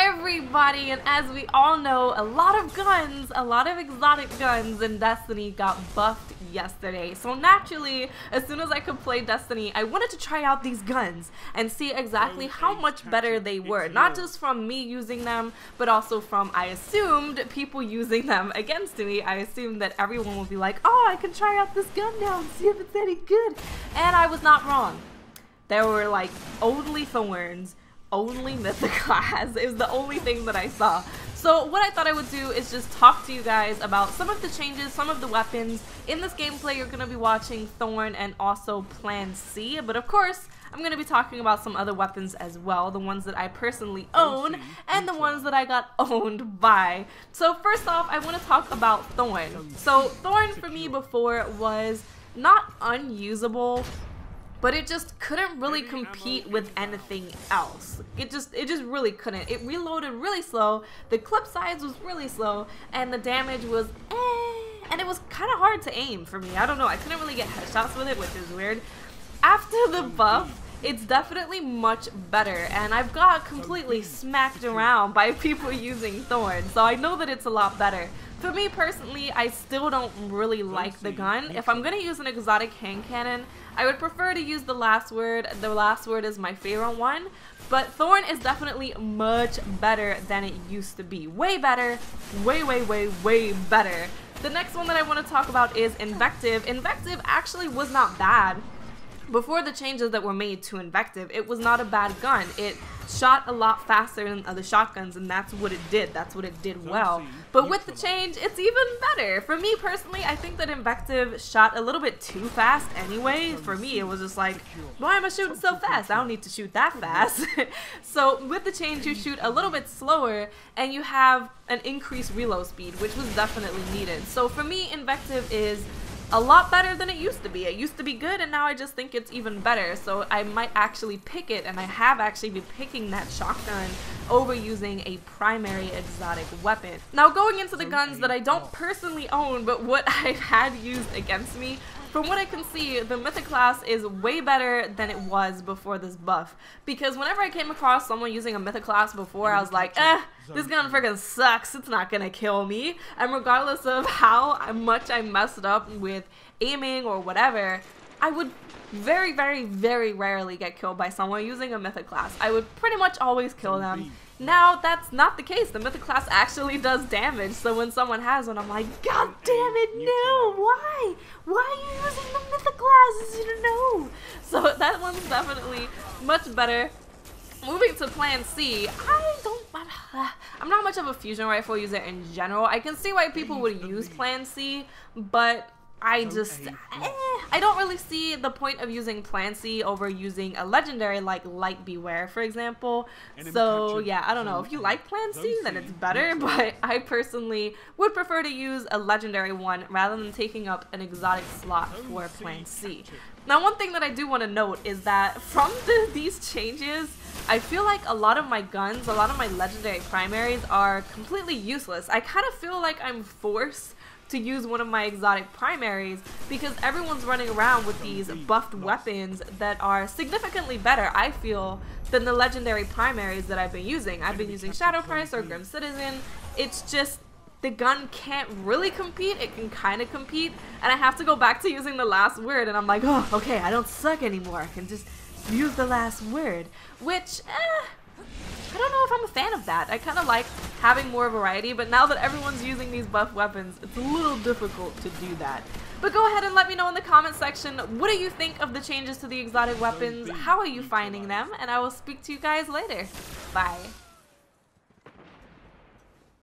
everybody, and as we all know, a lot of exotic guns in Destiny got buffed yesterday. So naturally, as soon as I could play Destiny, I wanted to try out these guns and see exactly how much better they were. Not just from me using them, but also from, I assumed, people using them against me. I assumed that everyone would be like, oh, I can try out this gun now and see if it's any good. And I was not wrong. There were like only Thorns, only Mythoclast. It was the only thing that I saw. So what I thought I would do is just talk to you guys about some of the changes, some of the weapons. In this gameplay, you're going to be watching Thorn and also Plan C, but of course, I'm going to be talking about some other weapons as well, the ones that I personally own and the ones that I got owned by. So first off, I want to talk about Thorn. So Thorn for me before was not unusable, but it just couldn't really compete with anything else. It just really couldn't. It reloaded really slow, the clip size was really slow, and the damage was and it was kind of hard to aim for me. I don't know, I couldn't really get headshots with it, which is weird. After the buff, it's definitely much better, and I've got completely smacked around by people using Thorn, so I know that it's a lot better. For me personally, I still don't really like the gun. If I'm gonna use an exotic hand cannon, I would prefer to use the last word. The last word is my favorite one, but Thorn is definitely much better than it used to be. Way better, way better. The next one that I want to talk about is Invective. Invective actually was not bad. Before the changes that were made to Invective, it was not a bad gun. It shot a lot faster than other shotguns, and that's what it did. That's what it did well. But with the change, it's even better. For me personally, I think that Invective shot a little bit too fast anyway. For me, it was just like, why am I shooting so fast? I don't need to shoot that fast. So with the change, you shoot a little bit slower, and you have an increased reload speed, which was definitely needed. So for me, Invective is a lot better than it used to be. It used to be good, and now I just think it's even better. So I might actually pick it, and I have actually been picking that shotgun over using a primary exotic weapon. Now going into the guns that I don't personally own, but what I've had used against me, from what I can see, the Mythoclast is way better than it was before this buff. Because whenever I came across someone using a Mythoclast before, I was like, this gun friggin' sucks, it's not gonna kill me. And regardless of how much I messed up with aiming or whatever, I would very rarely get killed by someone using a Mythoclast. I would pretty much always kill them. Now, that's not the case. The Mythoclast actually does damage, so when someone has one, I'm like, God damn it, no! Why? Why are you using the Mythoclast? No! So that one's definitely much better. Moving to Plan C, I'm not much of a fusion rifle user in general. I can see why people would use Plan C, but I don't really see the point of using Plan C over using a legendary like Light Beware, for example. So yeah, I don't know. If you like Plan C, then it's better, but I personally would prefer to use a legendary one rather than taking up an exotic slot for Plan C. Now, one thing that I do want to note is that from these changes, I feel like a lot of my guns, a lot of my legendary primaries are completely useless. I kind of feel like I'm forced to use one of my exotic primaries because everyone's running around with these buffed weapons that are significantly better, I feel, than the legendary primaries that I've been using. I've been using Shadow Price or Grim Citizen. It's just the gun can't really compete. It can kind of compete, and I have to go back to using the last word, and I'm like, oh, okay, I don't suck anymore. I can just use the last word, which, I don't know if I'm a fan of that. I kind of like having more variety, but now that everyone's using these buff weapons, it's a little difficult to do that. But go ahead and let me know in the comment section, what do you think of the changes to the exotic weapons? How are you finding them? And I will speak to you guys later. Bye.